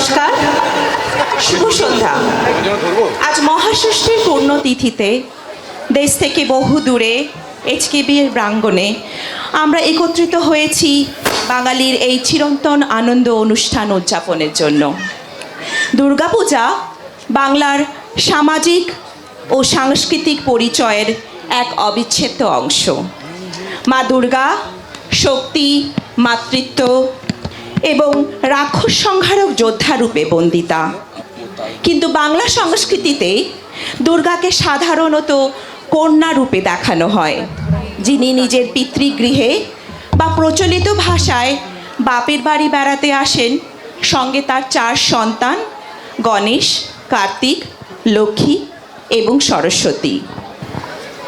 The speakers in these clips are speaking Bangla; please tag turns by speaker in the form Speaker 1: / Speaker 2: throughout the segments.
Speaker 1: নমস্কার, শুভ সন্ধ্যা। আজ মহাষষ্ঠীর পুণ্যতিথিতে দেশ থেকে বহু দূরে এইচকেবির প্রাঙ্গণে আমরা একত্রিত হয়েছি বাঙালির এই চিরন্তন আনন্দ অনুষ্ঠান উদযাপনের জন্য। দুর্গাপূজা বাংলার সামাজিক ও সাংস্কৃতিক পরিচয়ের এক অবিচ্ছেদ্য অংশ। মা দুর্গা শক্তি, মাতৃত্ব এবং রাক্ষস সংহারক যোদ্ধা রূপে বন্দিতা। কিন্তু বাংলা সংস্কৃতিতে দুর্গাকে সাধারণত কন্যা রূপে দেখানো হয়, যিনি নিজের পিতৃগৃহে বা প্রচলিত ভাষায় বাপের বাড়ি বেড়াতে আসেন, সঙ্গে তার 4 সন্তান গণেশ, কার্তিক, লক্ষ্মী এবং সরস্বতী।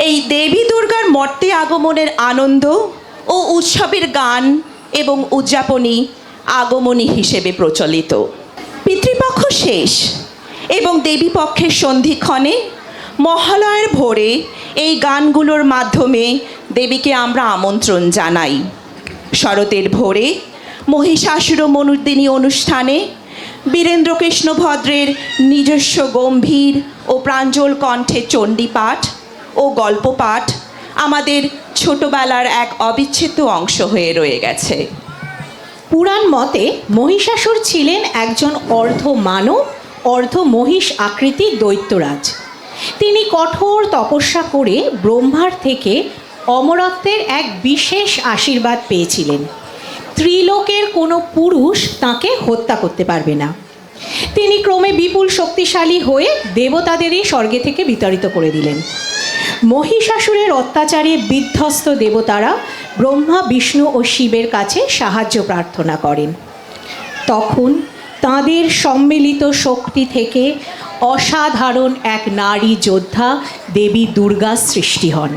Speaker 1: এই দেবী দুর্গার মর্তে আগমনের আনন্দ ও উৎসবের গান এবং উদযাপনী আগমনী হিসেবে প্রচলিত। পিতৃপক্ষ শেষ এবং দেবীপক্ষের সন্ধিক্ষণে মহালয়ার ভোরে এই গানগুলোর মাধ্যমে দেবীকে আমরা আমন্ত্রণ জানাই। শরতের ভোরে মহিষাসুরমর্দিনী অনুষ্ঠানে বীরেন্দ্রকৃষ্ণ ভদ্রের নিজস্ব গম্ভীর ও প্রাঞ্জল কণ্ঠে চণ্ডীপাঠ ও গল্পপাঠ আমাদের ছোটবেলার এক অবিচ্ছেদ্য অংশ হয়ে রয়ে গেছে।
Speaker 2: পুরাণ মতে মহিষাসুর ছিলেন একজন অর্ধ মানব অর্ধ মহিষ আকৃতির দৈত্যরাজ। তিনি কঠোর তপস্যা করে ব্রহ্মার থেকে অমরত্বের এক বিশেষ আশীর্বাদ পেয়েছিলেন। ত্রিলোকের কোনো পুরুষ তাকে হত্যা করতে পারবে না। তিনি ক্রমে বিপুল শক্তিশালী হয়ে দেবতাদেরই স্বর্গে থেকে বিতাড়িত করে দিলেন। মহিষাসুরের অত্যাচারে বিধ্বস্ত দেবতারা ব্রহ্মা, বিষ্ণু ও শিবের কাছে সাহায্য প্রার্থনা করেন। তখন তাঁদের সম্মিলিত শক্তি থেকে অসাধারণ এক নারী যোদ্ধা দেবী দুর্গা সৃষ্টি হন।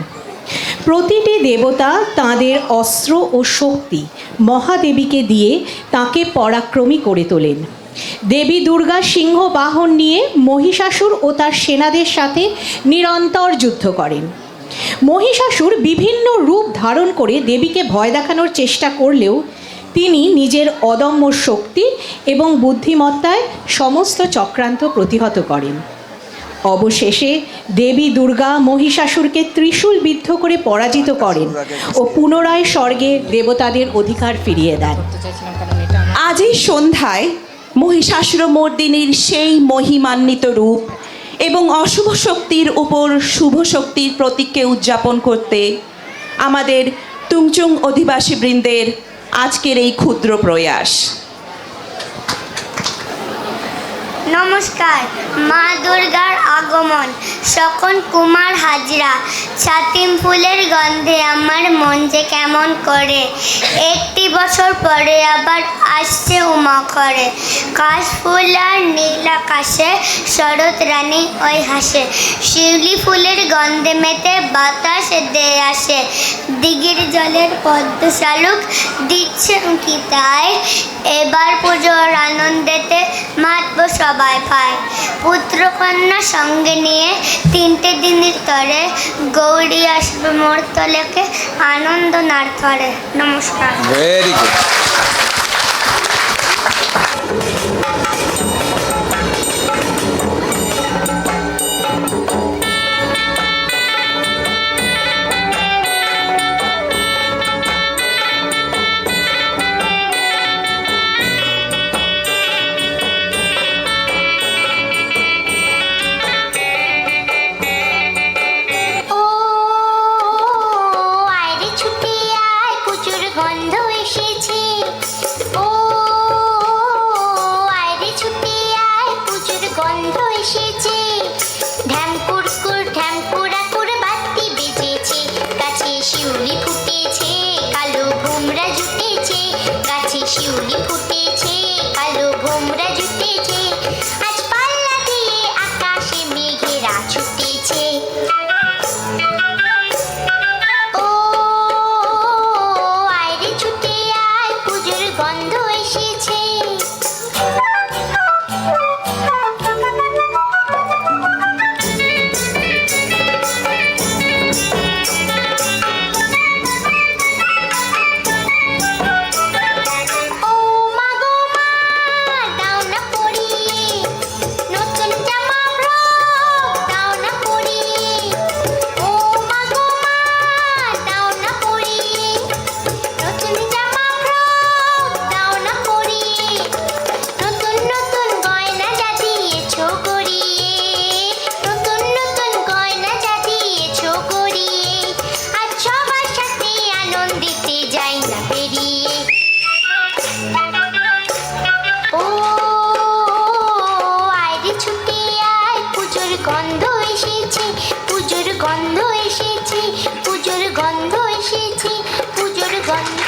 Speaker 2: প্রতিটি দেবতা তাঁদের অস্ত্র ও শক্তি মহাদেবীকে দিয়ে তাকে পরাক্রমী করে তোলেন। দেবী দুর্গা সিংহ বাহন নিয়ে মহিষাসুর ও তার সেনাদের সাথে নিরন্তর যুদ্ধ করেন। মহিষাসুর বিভিন্ন রূপ ধারণ করে দেবীকে ভয় দেখানোর চেষ্টা করলেও তিনি নিজের অদম্য শক্তি এবং বুদ্ধিমত্তায় সমস্ত চক্রান্ত প্রতিহত করেন। অবশেষে দেবী দুর্গা মহিষাসুরকে ত্রিশূল বিদ্ধ করে পরাজিত করেন ও পুনরায় স্বর্গে দেবতাদের অধিকার ফিরিয়ে দেন।
Speaker 1: আজ এই সন্ধ্যায় মহিষাসুরমর্দিনীর সেই মহিমান্বিত রূপ এবং অশুভ শক্তির উপর শুভ শক্তির প্রতীককে উদযাপন করতে আমাদের তুংচুং অধিবাসী বৃন্দের আজকের এই ক্ষুদ্র প্রয়াস।
Speaker 3: নমস্কার। মা দুর্গার আগমন, সকল কুমার হাজরা, ছাতিম ফুলের গন্ধে আমার মন যে কেমন করে। 1 বছর পরে আবার আসছে উমা করে, কাশ ফুল আর নীল আকাশে শরৎ রানী ওই হাসে। শিউলি ফুলের গন্ধে মেতে বাতাস দে আসে, দিঘির জলের পদ্ম শালুক দিচ্ছে কি তাই। এবার পুজোর আনন্দেতে মাতব সবাই পায়, পুত্র কন্যা সঙ্গে নিয়ে 3টে দিনের তরে গৌরী আসবে মোর তলেকে আনন্দ নার থরে। নমস্কার।
Speaker 4: Very good.
Speaker 3: গন্ধ এসেছে গন্ধ এসেছে, পুজোর গন্ধ এসেছে, পুজোর গন্ধ এসেছে, পুজোর গন্ধ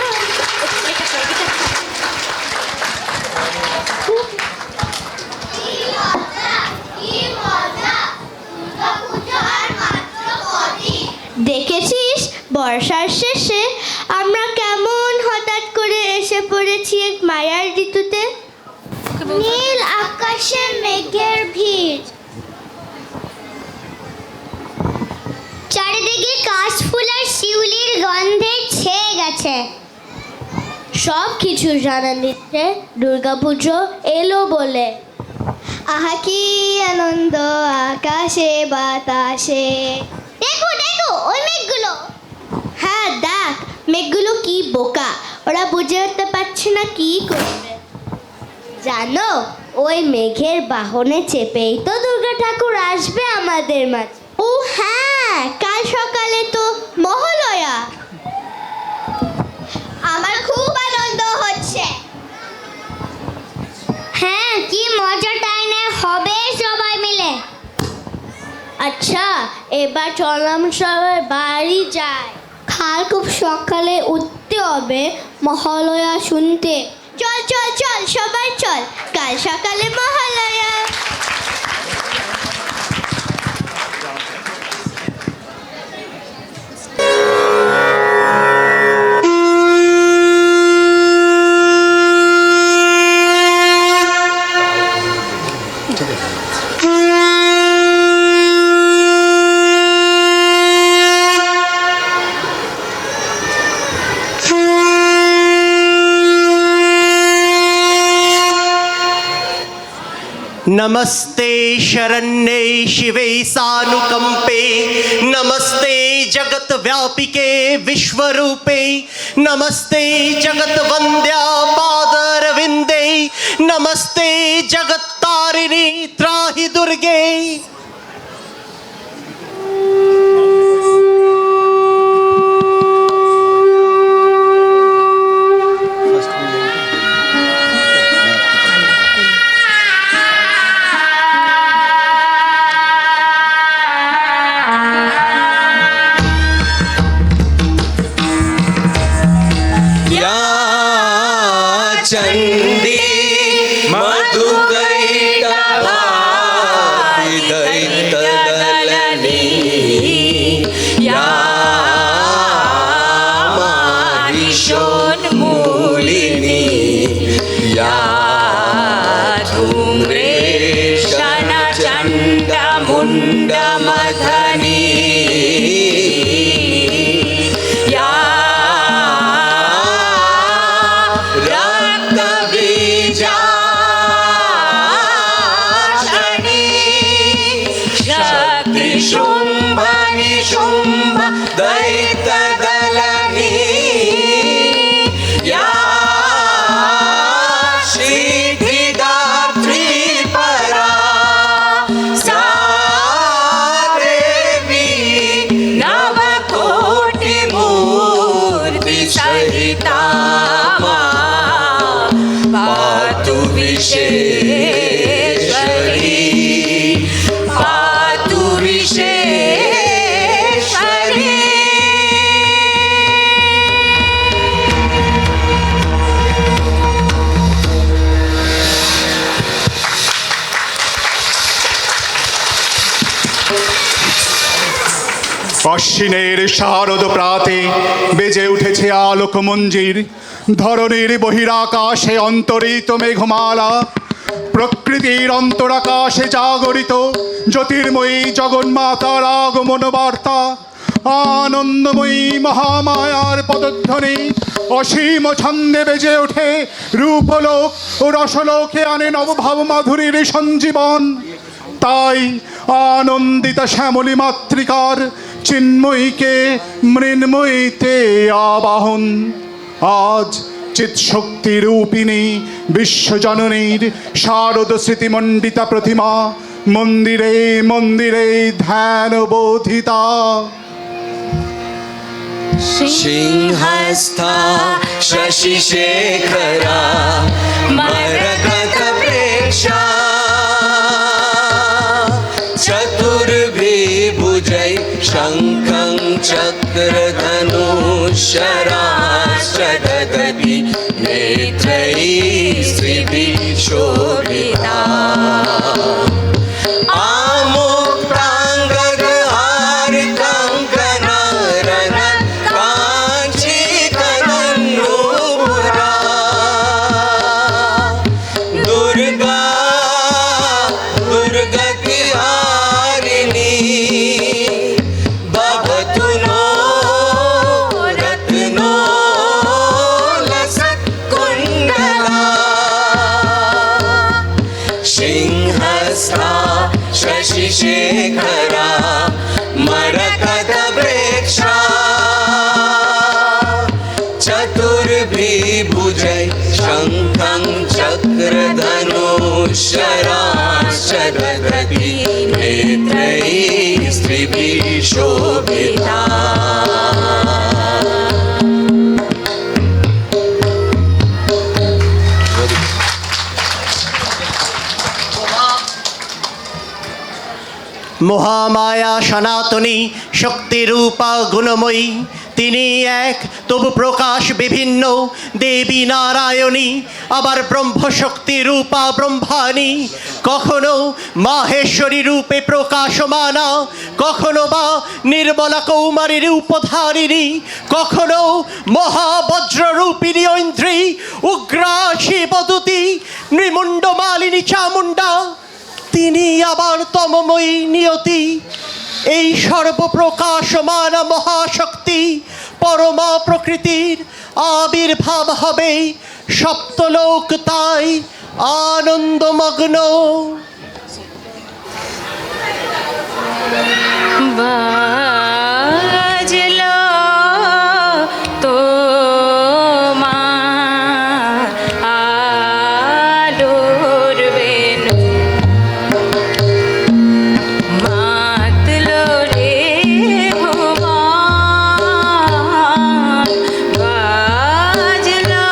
Speaker 3: দেখেছিস বর্ষার শেষে আমরা কেমন হঠাৎ করে এসে পড়েছি এক মায়ার ঋতুতে। নীল আকাশে মেঘের ভিড়, চারিদিকে কাশফুল আর শিউলির গন্ধে ছেয়ে গেছে। সব কিছু জানা দিচ্ছে দুর্গাপুজো এলো বলে। আহা কি আনন্দ আকাশে বাতাসে। দেখো দেখো ওই মেঘগুলো। হ্যাঁ দেখ, মেঘগুলো কি বোকা, ওরা বুঝে উঠতে পারছে না কি করবে। জানো, ওই মেঘের বাহনে চেপেই তো দুর্গা ঠাকুর আসবে আমাদের মাঝে। ও হ্যাঁ, কাল সকালে তো মহালয়া। আমার খুব আনন্দ হচ্ছে। হ্যাঁ, কি মজা টাইনে হবে সবাই মিলে। আচ্ছা, এবার চললাম সবাই বাড়ি যায়। কাল খুব সকালে উঠতে হবে মহালয়া শুনতে। চল চল চল সবাই চল, কাল সকালে মহালয়া।
Speaker 4: नमस्ते शरण्ये शिवे सानुकंपे, नमस्ते जगत व्यापिके विश्वरूपे, नमस्ते जगत वंद्या पादरविंदे, नमस्ते जगत तारिणी त्राहि दुर्गे।
Speaker 5: चंडी मधुकैटभाति दैत्यदलनी या माहिषोन्मूलिनी या धूम्रेशनचण्डमुण्डमथनी शुंभ निशुंभ दैत्यदलनी या सिद्धिदात्री परा सा देवी नवकोटिमूर्ति सहिता पातु विशेश्वरी, पातु विशेश्वरी।
Speaker 6: অশ্বিনের শারদ প্রাতে বেজে উঠেছে আলোক মঞ্জির, ধরণীর বহিরাকাশে অন্তরিত মেঘমালা, প্রকৃতির অন্তরাকাশে জাগরিত জ্যোতির্ময়ী জগন্মাতার আগমন বার্তা। আনন্দময়ী মহামায়ার পদধ্বনি অসীম ছন্দে বেজে ওঠে, রূপলোক ও রসলোকে আনে নবভাব মাধুরীর সঞ্জীবন। তাই আনন্দিতা শ্যামলী মাতৃকার চিন্ময়ীকে মৃন্ময়ীতে আবাহন। আজ চিৎশক্তি রূপিণী বিশ্বজননীর শারদ স্মৃতিমণ্ডিতা প্রতিমা মন্দিরে মন্দিরে ধ্যান বোধিতা।
Speaker 5: सिंहस्था शशिशेखरा मरकत प्रेक्षा चतुर्भिभुजै शङ्खं चक्रधनुश्शराश्च ददति नेत्रैः श्रीभिः शोभिता शशिशेखरा मरकतवृक्षा चतुर्भिभुजै शङ्खं चक्रधनुश्शराश्च ददति नेत्रैः स्त्रिभिः शोभिता
Speaker 4: মহামায়া সনাতনী শক্তিরূপা গুণময়ী, তিনি এক তবু প্রকাশ বিভিন্ন, দেবী নারায়ণী, আবার ব্রহ্মশক্তি রূপা ব্রহ্মাণী, কখনো মাহেশ্বরী রূপে প্রকাশমানা, কখনো বা নির্মলা কৌমারী রূপধারিণী, কখনো মহাবজ্ররূপিণী ঐন্দ্রী, উগ্রা শিবদূতী, নৃমুণ্ডমালিনী চামুণ্ডা, তিনি আবার তমময়ী নিয়তি। এই সর্বপ্রকাশমান মহাশক্তি পরমা প্রকৃতির আবির্ভাব হবে, সপ্তলোক তাই আনন্দমগ্ন।
Speaker 7: বাজলো তোমার আলোর বেনু, মাতলো রে ভুবন, বাজলো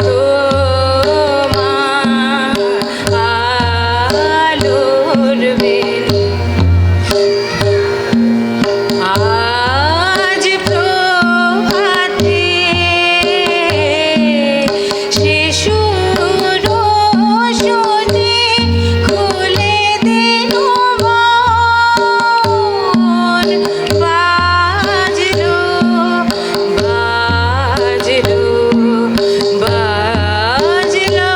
Speaker 7: তোমার আলোর বেনু। আজ প্রভাতে শিশুর রোশনে খুলে দিল মন, বাজলো বাজলো বাজলো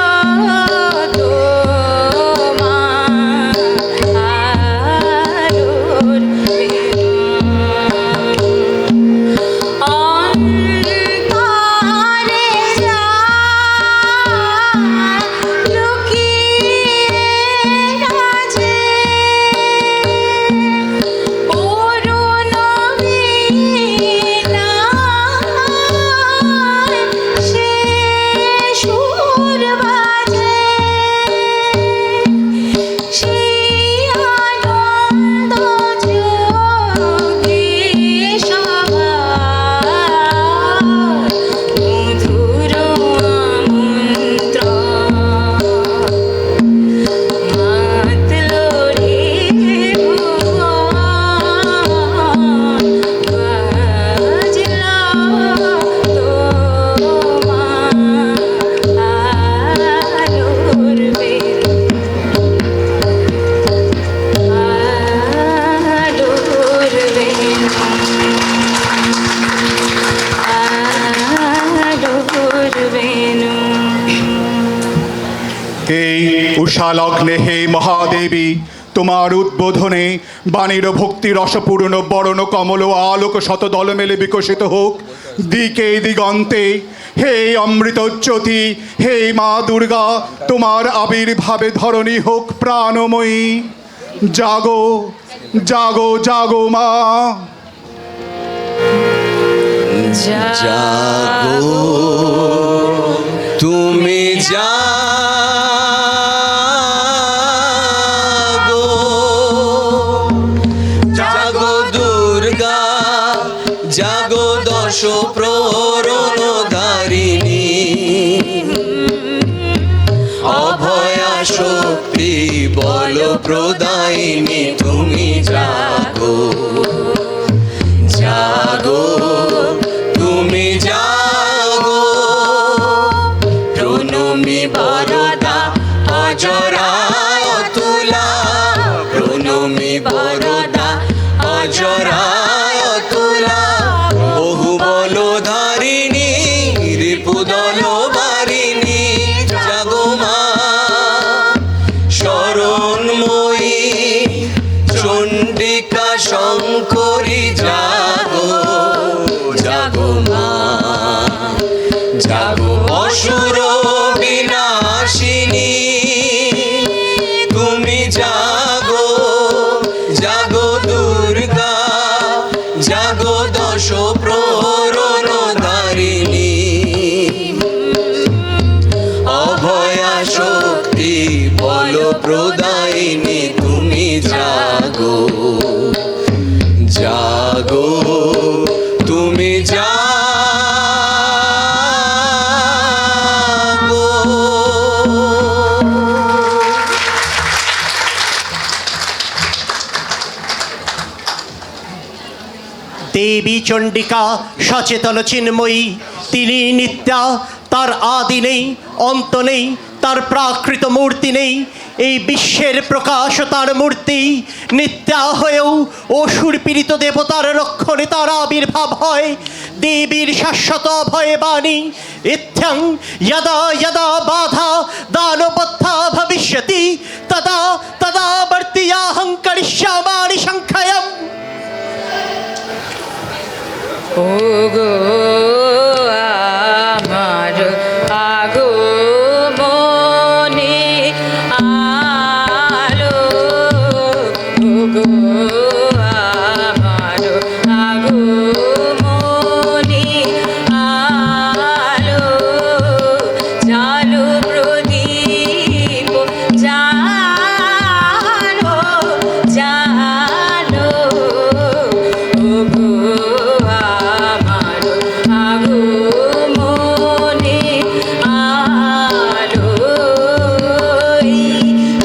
Speaker 7: তোমার আলোর বেনু। অন্তরে যা লুকিয়ে আছে, অরুণ বীণায় সে সুর বাজে, সেই আনন্দ যোগে সবার মধুর মন্ত্র, মাতলো রে ভুবন, বাজলো তোমার আলোর বেনু, আলোর বেনু, আলোর বেনু।
Speaker 6: এই উষালগ্নে হে মহাদেবী, তোমার উদ্বোধনে বাণীর ভক্তি রসপূর্ণ বরণ কমল ও আলোক শতদল মেলে বিকশিত হোক দিকে দিগন্তে। হে অমৃতজ্যোতি, হে মা দুর্গা, তোমার আবির্ভাবে ধরণী হোক প্রাণময়ী। জাগো জাগো জাগো মা।
Speaker 5: জাগো তুমি জাগো, জাগো দুর্গা, জাগো দশ প্রহরণ ধারিণী, অভয়া শক্তি বল প্রদায়িনী তুমি জাগো জাগো তুমি জাগো প্রণমী বরদা অজরা অতুলা প্রণমী বরদা অজরা অতুলা বহু বল ধারিণী রিপুদল বারিণী জাগো মা শরণময়ী চণ্ডিকা শঙ্করী জাগো জাগো মা জাগো অসুর বিনাশিনী তুমি জাগো জাগো দুর্গা জাগো দশ প্রহরণ ধারিণী অভয়া শক্তি বল প্রদায়িনী তুমি জাগো জাগো তুমি জাগো
Speaker 4: দেবী চণ্ডিকা সচেতন চিন্ময়ী, তিনি নিত্যা, তার আদি নেই অন্ত নেই, তার প্রাকৃত মূর্তি নেই। এই বিশ্বের প্রকাশ তার মূর্তি, নিত্যা হয়েও অসুর পীড়িত দেবতার রক্ষণে তার আবির্ভাব হয়। দেবীর শাশ্বত ভয়ে বাণী ইত্থং যদা যদা বাধা দানবদ্ধা ভবিষ্যতি তদা তদা বর্তিয়াহং করিষ্যামি সংখ্যায়ম।
Speaker 7: ওগো আমার আগো মনে আলো ওগো আমার আগো মনে আলো জালো প্রদীপ জালো জালো ওগো আমার আগো মনে আলো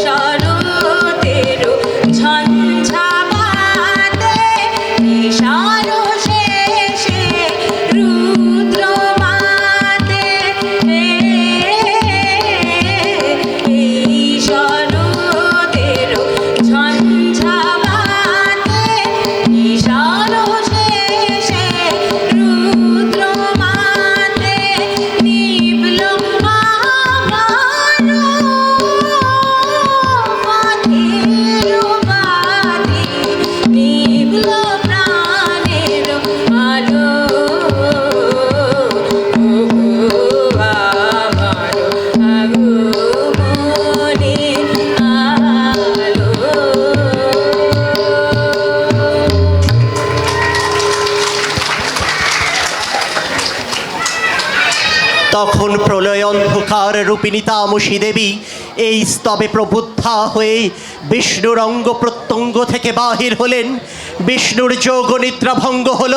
Speaker 7: শরতের ঝঞ্ঝাবাতে নিশারো শেষে রুদ্র মাতে শরতের ঝঞ্ঝাবাতে নিশারো শেষে রুদ্র মাতে নিবল আমার পথের বাতি নিবল প্রাণের আলো আমার আগো মনে আলো।
Speaker 4: তখন প্রলয় অন্ধকার রূপিণী তামসী দেবী এই স্তবে প্রবুদ্ধা হয়ে বিষ্ণুর অঙ্গ প্রত্যঙ্গ থেকে বাহির হলেন। বিষ্ণুর যোগ নিদ্রা ভঙ্গ হল।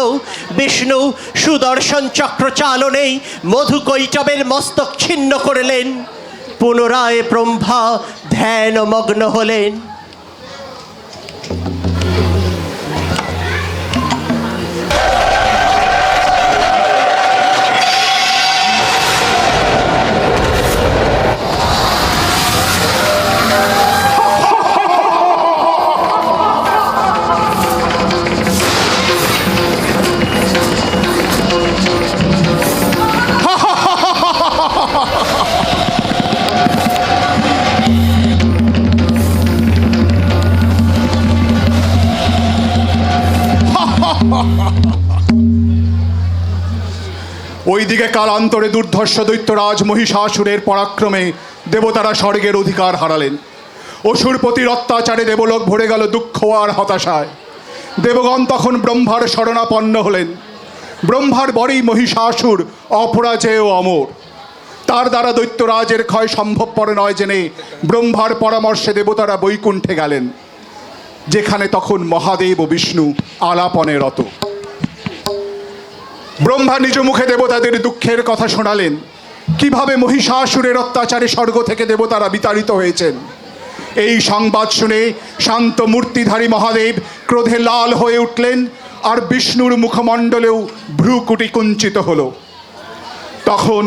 Speaker 4: বিষ্ণু সুদর্শন চক্র চালনেই মধুকৈটবের মস্তক ছিন্ন করলেন। পুনরায় ব্রহ্মা ধ্যানমগ্ন হলেন।
Speaker 6: ওইদিকে কালান্তরে দুর্ধর্ষ দৈত্যরাজ মহিষাসুরের পরাক্রমে দেবতারা স্বর্গের অধিকার হারালেন। অসুরপতির অত্যাচারে দেবলোক ভরে গেল দুঃখ আর হতাশায়। দেবগণ তখন ব্রহ্মার শরণাপন্ন হলেন। ব্রহ্মার বরেই মহিষাসুর অপরাজেয় ও অমর। তার দ্বারা দৈত্যরাজের ক্ষয় সম্ভবপর নয় জেনে ব্রহ্মার পরামর্শে দেবতারা বৈকুণ্ঠে গেলেন, যেখানে তখন মহাদেব ও বিষ্ণু আলাপনে রত। ব্রহ্মা নিজ মুখে দেবতাদের দুঃখের কথা শোনালেন, কিভাবে মহিষাসুরের অত্যাচারে স্বর্গ থেকে দেবতারা বিতাড়িত হয়েছেন। এই সংবাদ শুনে শান্ত মূর্তিধারী মহাদেব ক্রোধে লাল হয়ে উঠলেন, আর বিষ্ণুর মুখমণ্ডলেও ভ্রুকুটি কুঞ্চিত হলো। তখন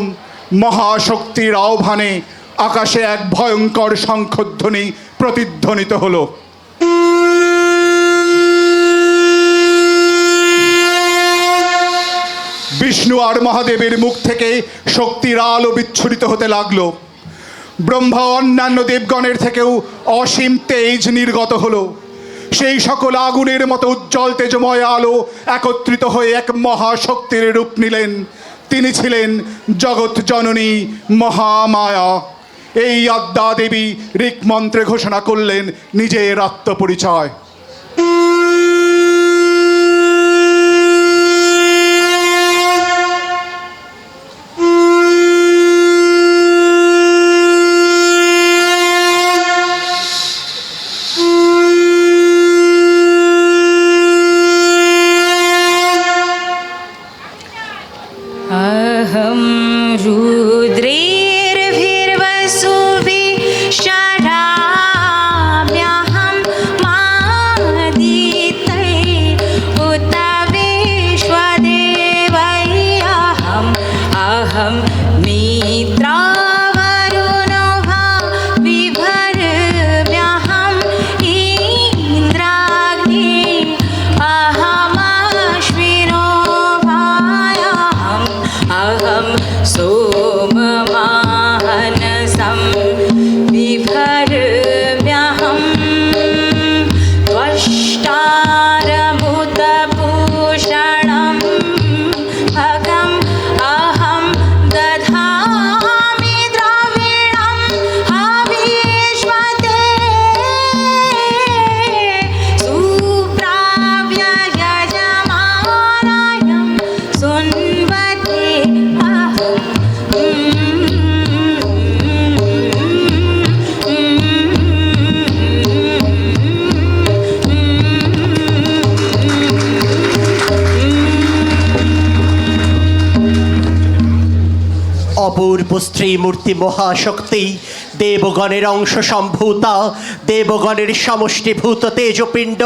Speaker 6: মহাশক্তির আহ্বানে আকাশে এক ভয়ঙ্কর শঙ্খধ্বনি প্রতিধ্বনিত হলো। বিষ্ণু আর মহাদেবের মুখ থেকে শক্তির আলো বিচ্ছুরিত হতে লাগলো। ব্রহ্মা অন্যান্য দেবগণের থেকেও অসীম তেজ নির্গত হলো। সেই সকল আগুনের মতো উজ্জ্বল তেজময় আলো একত্রিত হয়ে এক মহাশক্তির রূপ নিলেন। তিনি ছিলেন জগৎ জননী মহামায়া। এই আদ্যা দেবী ঋক মন্ত্রে ঘোষণা করলেন নিজের আত্মপরিচয়।
Speaker 7: अहं रुद्रेर्भिर्वसुभिः शराम्यहं मादितैः उत विश्वदेवैः अहं मित्रावरुणो विभर्म्यहम् इन्द्राग्नि अहमश्विनो भायः अहं सोममाहनसं बिभर्म्यहं त्वष्टारभूतभूषणं भगम् अहं दधामि द्रविणं हविष्मते सुप्राव्य यजमानाय सुन्वते
Speaker 4: অপূর্ব স্ত্রী মূর্তি মহাশক্তি, দেবগণের অংশ সম্ভূতা, দেবগণের সমষ্টিভূত তেজপিণ্ড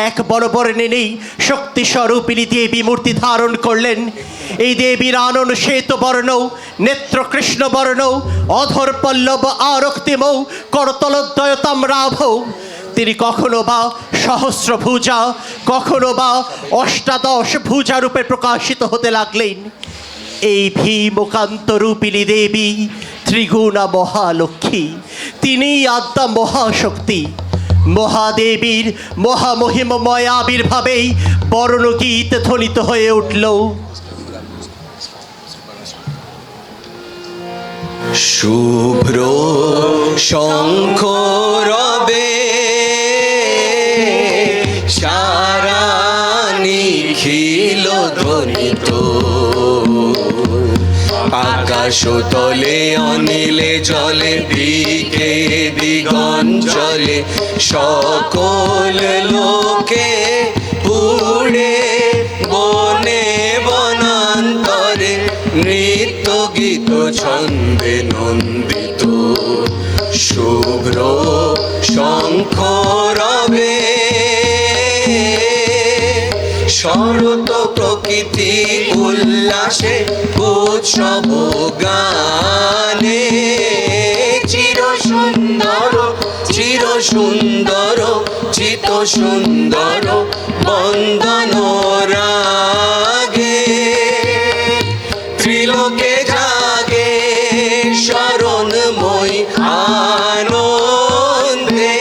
Speaker 4: এক বড়বর্ণিনী শক্তি স্বরূপিণী দেবী মূর্তি ধারণ করলেন। এই দেবীর আনন শ্বেত বর্ণ, নেত্র কৃষ্ণ বর্ণ, অধর পল্লব আরক্তিমৌ, করতলদ্বয় তাম্রাভ। তিনি কখনো বা সহস্র ভুজা, কখনো বা অষ্টাদশ ভুজা রূপে প্রকাশিত হতে লাগলেন। এই ভীমকান্ত রূপিণী দেবী ত্রিগুণা মহালক্ষ্মী, তিনিই আদ্যা মহাশক্তি। মহাদেবীর মহামহিমময় আবির্ভাবেই বর্ণগীত ধ্বনিত হয়ে উঠল।
Speaker 5: শুভ্র শঙ্খ রবে সারা নিখিল ধ্বনিত, আকাশ তলে অনিলে জলে দিকে দিগঞ্চলে সকল লোকে পুড়ে বনে বনান্তরে নৃত্য গীত ছন্দে নন্দিত। শুভ্র শঙ্খ রবে শরৎ প্রকৃতি উল্লাসে উৎসব গানে চির সুন্দর চিত সুন্দর বন্দন রাগে ত্রিলোকে জাগে শরণময়ী আনন্দে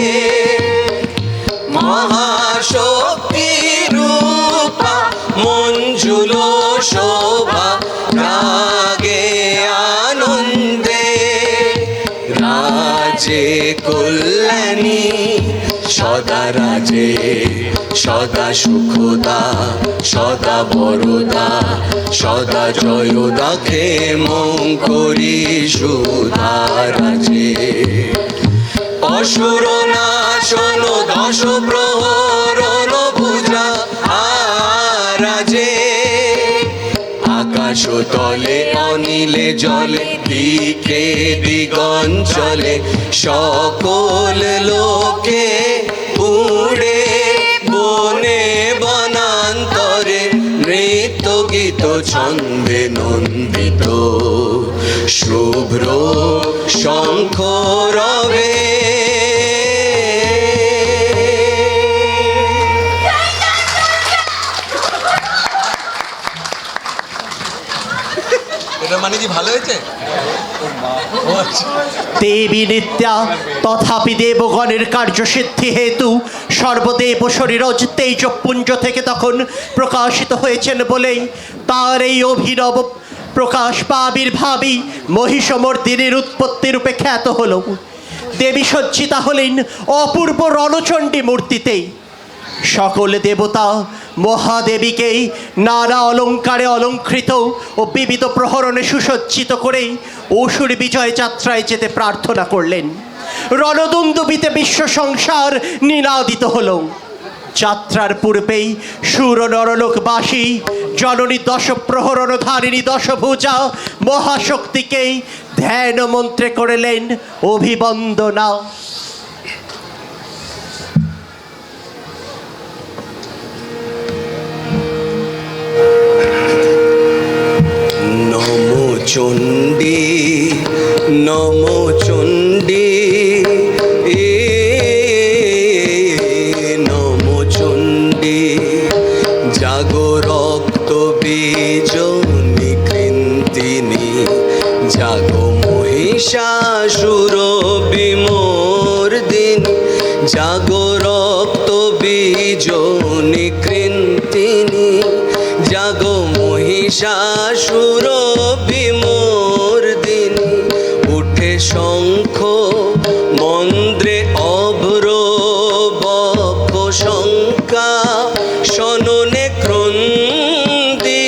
Speaker 5: মহাশক্তি রূপা মঞ্জুল শোভা রাগে আনন্দে রাজে কল্যাণী সদা রাজে সদা সুখদা সদা বরদা সদা জয়দা ক্ষেমঙ্করী সুধা রাজে অসুর নাশন দশ প্রহরণ ভুজা আরাজে আকাশ তলে অনিলে জলে দিকে দিগঞ্চলে সকল লোকে উড়ে বনে বনান্তরে নৃত্য গীত ছন্দে নন্দিত শুভ্র শঙ্খ রবে।
Speaker 8: এটা মানে কি ভালো হয়েছে?
Speaker 4: দেবী নিত্যা তথাপি দেবগণের কার্যসিদ্ধি হেতু সর্বদেব শরীরজ তেজপুঞ্জ থেকে তখন প্রকাশিত হয়েছেন বলেই তার এই অভিনব প্রকাশ বা আবির্ভাবই মহিষমর্দিনীর উৎপত্তি রূপে খ্যাত হল। দেবী সজ্জিতা হলেন অপূর্ব রণচণ্ডী মূর্তিতেই। সকল দেবতা মহাদেবীকেই নানা অলঙ্কারে অলঙ্কৃত ও বিবিধ প্রহরণে সুসজ্জিত করে অসুর বিজয় যাত্রায় যেতে প্রার্থনা করলেন। রণদুন্দুবিতে বিশ্ব সংসার নীলাদিত হল। যাত্রার পূর্বেই সুর নরলোকবাসী জননী দশ প্রহরণধারিণী দশভুজা মহাশক্তিকেই ধ্যান মন্ত্রে করলেন অভিবন্দনা।
Speaker 5: নমো চণ্ডী নমো চণ্ডী নমো চণ্ডী জাগো রক্ত বীজ নিকৃন্তিনি জাগো মহিষাসুর বিমর্দিনী জাগো রক্ত বীজ নিকৃন্তিনি জাগো মহিষাসুর বিমর্দিনী উঠে শঙ্খ মন্দ্রে অভ্র বক্ষ শঙ্কা শননে ক্রন্দি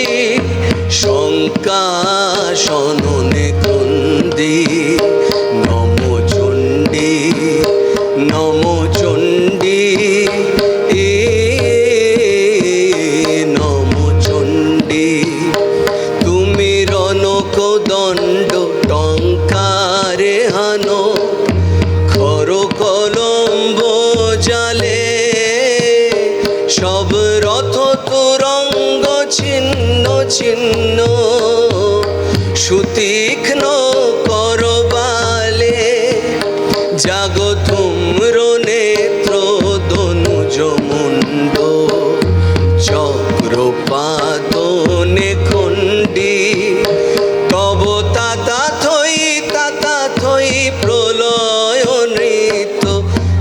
Speaker 5: শঙ্কা শননে ক্রন্দি নমো চণ্ডী নমো চণ্ডী নমো চণ্ডী তুমি রণক দণ্ড টঙ্কারে হানো খর কলম্ব জালে সব রথ তুরঙ্গ ছিন্ন ছিন্ন সুতীক্ষ্ণ করবালে জাগো তুম্র নেত্র দনুজ মুণ্ড চক্রপাতনে খণ্ডী তব তাতা থই প্রলয় নৃত্য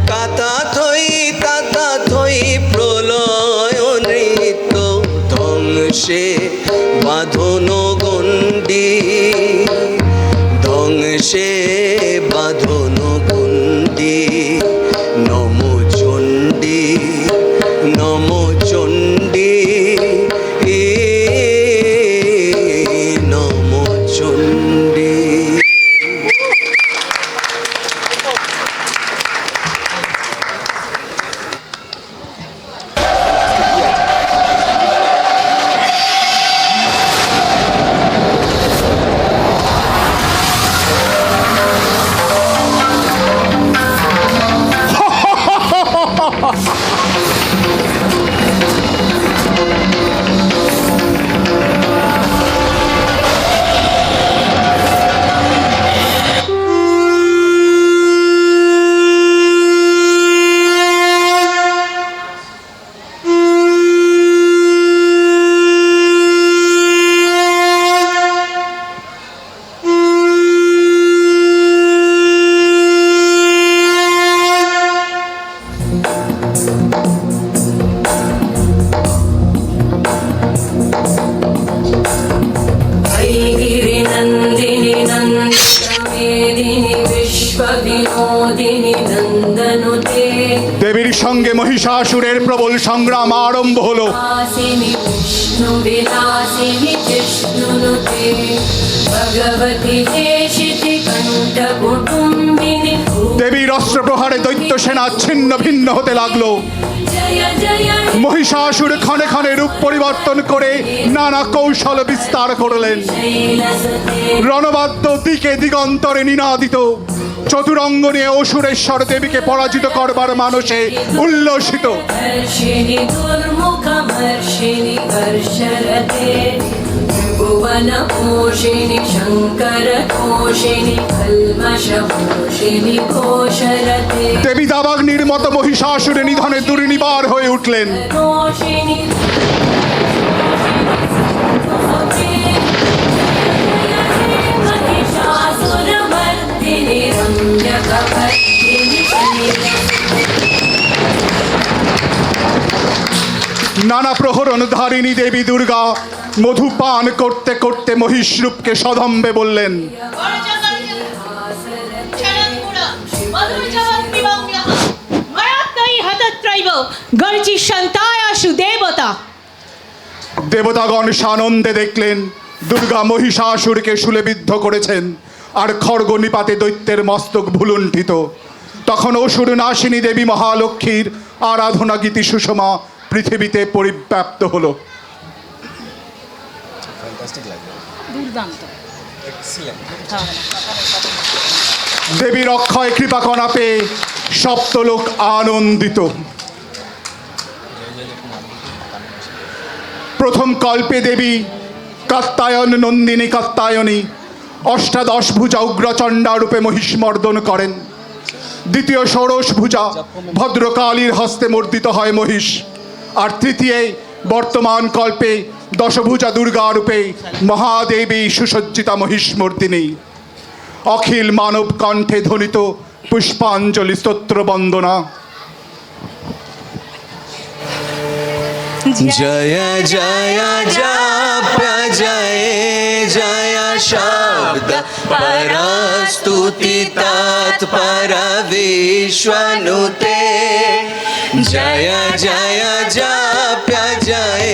Speaker 5: তাতা থই প্রলয় নৃত্য ধ্বংসে বাঁধন গণ্ডী ধ্বংসে বাঁধন গণ্ডী নমো চণ্ডী নমো চণ্ডী নমো চণ্ডী।
Speaker 7: गिरिनन्दिनि नन्दितमेदिनि विश्वविनोदिनि नन्दनुते
Speaker 6: দেবীর সঙ্গে মহিষাসুরের প্রবল সংগ্রাম আরম্ভ হলো।
Speaker 7: वासिनि विष्णुविलासिनि जिष्णुनुते भगवति देशिति कण्ठकुटुम्ब কুটুম্বিনী
Speaker 6: দেবীর অস্ত্র প্রহারে দৈত্য সেনা ছিন্ন ভিন্ন হতে লাগলো।
Speaker 7: জয় জয়
Speaker 6: মহিষাসুর ক্ষণে ক্ষণে রূপ পরিবর্তন করে নানা কৌশল বিস্তার করলেন।
Speaker 7: শৈলসুতে
Speaker 6: রণবাদ্য দিকে দিগন্তরে নিনাদিত, চতুরঙ্গ নিয়ে অসুরেশ্বর দেবীকে পরাজিত করবার মানসে উল্লসিত।
Speaker 7: হর্ষিণী দুর্মুখমর্ষিণী হর্ষরতে ভুবনপোষিণী শঙ্করতোষিণী কল্মষভূষিণী ঘোষরতে
Speaker 6: দেবী দাবাগ্নির মতো মহিষাসুরে নিধনে দুর্নিবার হয়ে উঠলেন।
Speaker 7: রোষিণী মহিষাসুরমর্দিনী রম্যকপর্দিনী
Speaker 6: নানা প্রহরণ ধারিণী দেবী দুর্গা মধুপান করতে করতে মহিষরূপকে সদম্বে বললেন,
Speaker 2: দেবতা
Speaker 6: দেবতাগণ সানন্দে দেখলেন দুর্গা মহিষাসুরকে শূলেবিদ্ধ করেছেন, আর খড়গ নিপাতে দৈত্যের মস্তক ভুলুণ্ঠিত। তখন অসুর নাশিনী দেবী মহালক্ষ্মীর আরাধনা গীতি সুষমা পৃথিবীতে পরিব্যাপ্ত হলো। দেবীর অক্ষয় কৃপাকণা পেয়ে সপ্তলোক আনন্দিত। প্রথম কল্পে দেবী কাত্যায়ন নন্দিনী কাত্যায়নী অষ্টাদশ ভুজা উগ্রচণ্ডা রূপে মহিষমর্দন করেন। দ্বিতীয় ষোড়শ ভুজা ভদ্রকালীর হস্তে মর্দিত হয় মহিষ। আর তৃতীয় বর্তমান কল্পে দশভুজা দুর্গা রূপে মহাদেবী সুসজ্জিতা মহিষমর্দিনী। অখিল মানব কণ্ঠে ধ্বনিত পুষ্পাঞ্জলি স্তোত্র বন্দনা।
Speaker 5: जय जय जाप्य जय जय शब्द परस्तुति तत्पर विश्वनुते जय जय जाप्य जय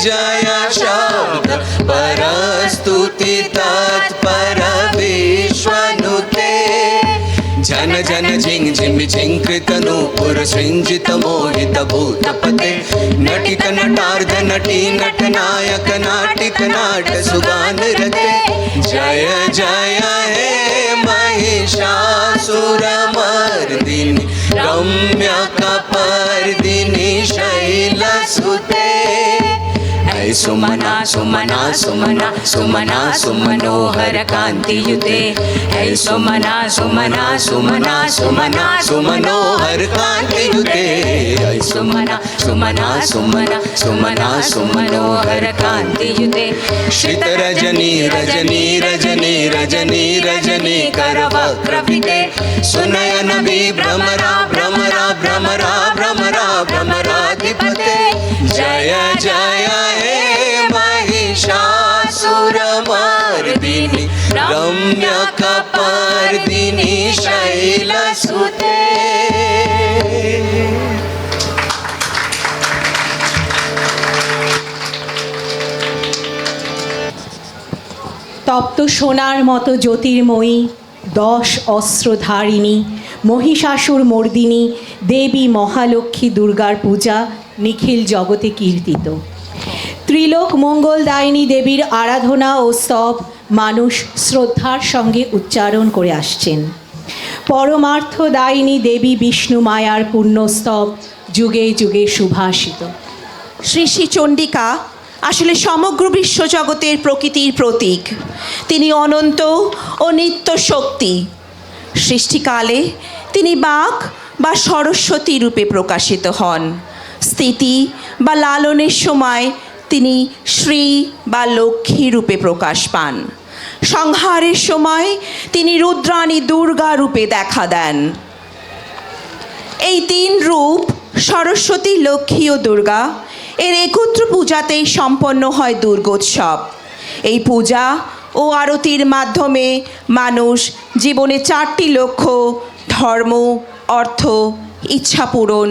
Speaker 5: जय शब्द परस्तुति तत्पर विश्वनुते जन जन झिंग झिम झिंकृत नूपुर सृंजित मोहित भूतपते नटित नटार्ध नटी नट नायक नाटिक नाट सुगान रते जय जय हे महिषासुरमर्दिनी रम्यकपर्दिनी शैलसुते ऐ सुमना सुमना सुमना सुमना सुमनोहर कांतियुते ऐ सुमना सुमना सुमना सुमना सुमनोहर कांतियुते ऐ सुमना सुमना सुमना सुमना सुमनोहर कांतियुते श्रित रजनी रजनी रजनी रजनी रजनी करवक्रपिते सुनयन विभ्रमरा भ्रमरा भ्रमरा भ्रमरा भ्रमराधिपते जय जय महिषासुरमर्दिनी रम्यकपर्दिनी शैलसुते।
Speaker 2: তপ্ত সোনার মতো জ্যোতির্ময়ী 10 অস্ত্রধারিণী মহিষাসুর মর্দিনী দেবী মহালক্ষ্মী দুর্গার পূজা নিখিল জগতে কীর্তিত। ত্রিলোক মঙ্গলদায়িনী দেবীর আরাধনা ও স্তব মানুষ শ্রদ্ধার সঙ্গে উচ্চারণ করে আসছেন। পরমার্থদায়িনী দেবী বিষ্ণু মায়ার পুণ্যস্তব যুগে যুগে সুভাষিত।
Speaker 1: শ্রী শ্রী চণ্ডিকা আসলে সমগ্র বিশ্বজগতের প্রকৃতির প্রতীক। তিনি অনন্ত ও নিত্য শক্তি। সৃষ্টিকালে তিনি বাঘ বা সরস্বতী রূপে প্রকাশিত হন। স্থিতি বা লালনের সময় তিনি শ্রী বা লক্ষ্মী রূপে প্রকাশ পান। সংহারের সময় তিনি রুদ্রাণী দুর্গা রূপে দেখা দেন। এই 3 রূপ সরস্বতী, লক্ষ্মী ও দুর্গা এর একত্র পূজাতেই সম্পন্ন হয় দুর্গোৎসব। এই পূজা ও আরতির মাধ্যমে মানুষ জীবনে 4টি লক্ষ্য ধর্ম, অর্থ, ইচ্ছা পূরণ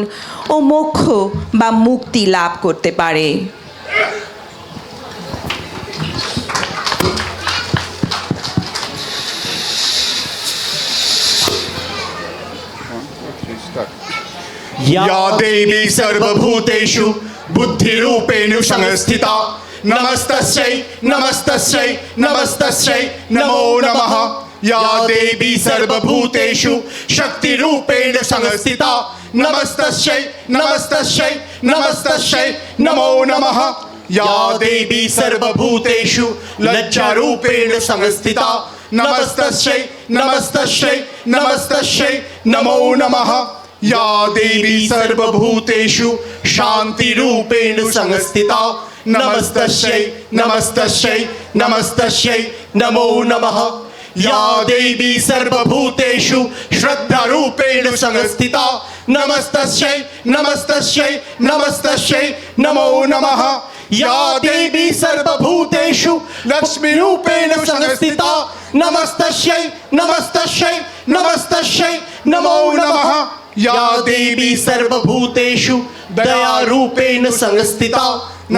Speaker 1: ও মোক্ষ বা মুক্তি লাভ করতে পারে।
Speaker 6: या देवी सर्वभूतेषु बुद्धिरूपेण संस्थिता नमस्तस्यै नमस्तस्यै नमस्तस्यै नमो नमः या देवी सर्वभूतेषु शक्तिरूपेण संस्थिता नमस्तस्यै नमस्तस्यै नमस्तस्यै नमो नमः या देवी सर्वभूतेषु लज्जारूपेण संस्थिता नमस्तस्यै नमस्तस्यै नमस्तस्यै नमो नमः या देवी सर्वभूतेषु शान्तिरूपेण संस्थिता नमस्तस्यै नमस्तस्यै नमस्तस्यै नमो नमः या देवी सर्वभूतेषु श्रद्धारूपेण संस्थिता नमस्तस्यै नमस्तस्यै नमस्तस्यै नमो नमः या देवी सर्वभूतेषु लक्ष्मीरूपेण संस्थिता नमस्तस्यै नमस्तस्यै नमस्तस्यै नमो नमः या देवी सर्वभूतेषु दयारूपेण संस्थिता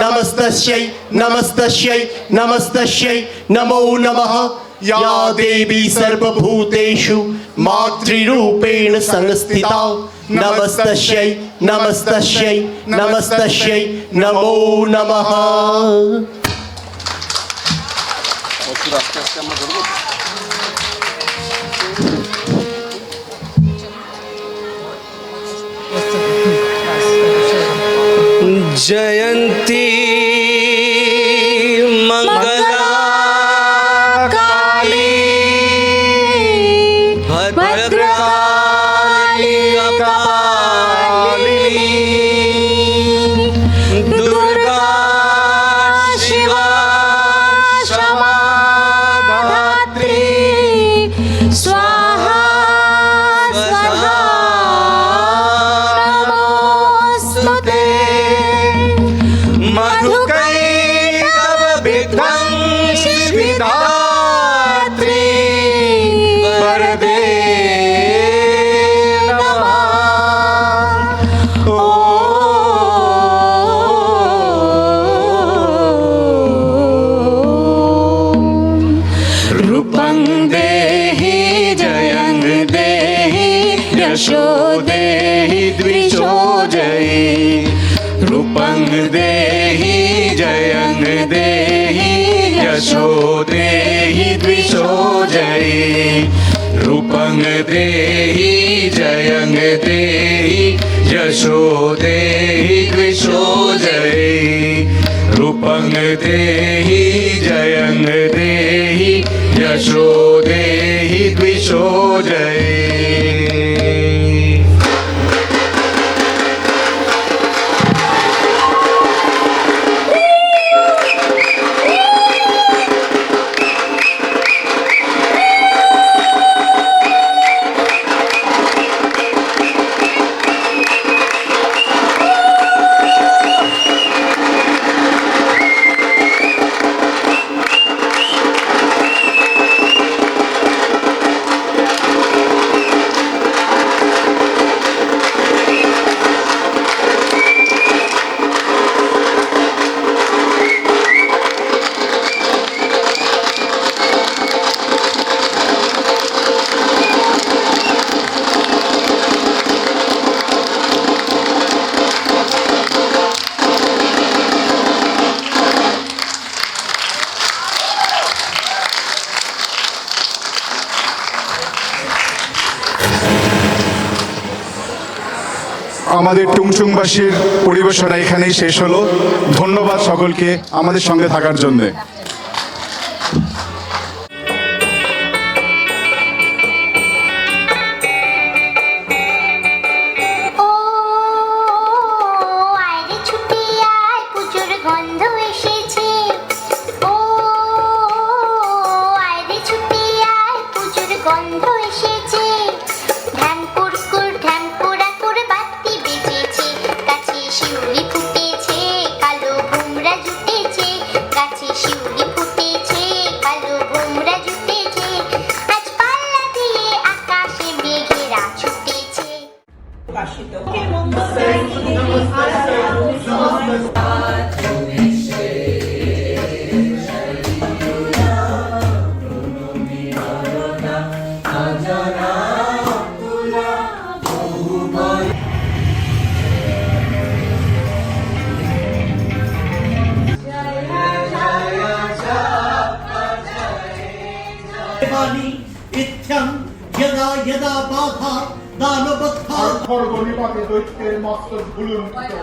Speaker 6: नमस्तस्यै नमस्तस्यै नमस्तस्यै नमो नमः या देवी सर्वभूतेषु मातृरूपेण संस्थिता नमस्तस्यै नमस्तस्यै नमस्तस्यै नमो नमः
Speaker 5: जयंती मंगला काली भद्रकाली कपालिनी दुर्गा शिवा क्षमा धात्री स्वाहा स्वधा नमोस्तुते मधुकैटभ विध्वंसि विधात्री वरदे नमः रूपं देहि जयं देहि यशो देहि द्विषो जयि रूपं देहि जयं देहि यशो देहि द्विषो जयि रूपं देहि जयं देहि यशो देहि द्विषो जयि रूपं देहि जयं देहि यशो देहि द्विषो जयि
Speaker 6: আমাদের টুংচুংবাসীর পরিবেশনা এখানেই শেষ হলো। ধন্যবাদ সকলকে আমাদের সঙ্গে থাকার জন্যে।
Speaker 3: ও আরে ছুটি আয় পুজোর গন্ধ এসেছে ও আরে ছুটি আয় পুজোর গন্ধ এসেছে ঢ্যান কুরকুর ঢ্যান পোড়া করে বাতি বেজেছে গাছে শিউলি ফুটেছে কালো ভুমরা জুটেছে গাছে শিউলি ফুটেছে কালো ভুমরা জুটেছে আজ পাল্লা দিয়ে আকাশে মেঘেরা ছুটেছে
Speaker 4: দানবোদ্ধা দানবোদ্ধা
Speaker 6: আর খড়গ নিপাতে দৈত্যের মস্তক ভুলুণ্ঠিত।